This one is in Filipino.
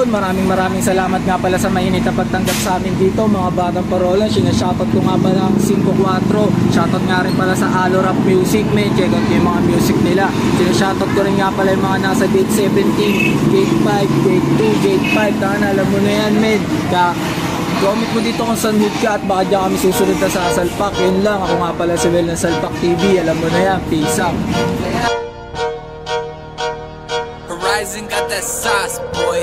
yun, maraming salamat nga pala sa mainit na pagtanggap sa amin dito mga Batang Parola. Sinashoutout ko nga pala ang 5-4. Shoutout nga rin pala sa Alo Rap Music, men. Check out yung mga music nila. Sinashoutout ko rin nga pala yung mga nasa gate 17, gate 5, gate 2, gate 5. Tana, alam mo na yan, men. Comment mo dito kung saan hood ka at baka dyan kami susunod na sa Salpak. Yun lang, ako nga pala si Well ng Salpak TV. Alam mo na yan, peace out. Horizon got that sauce, boy.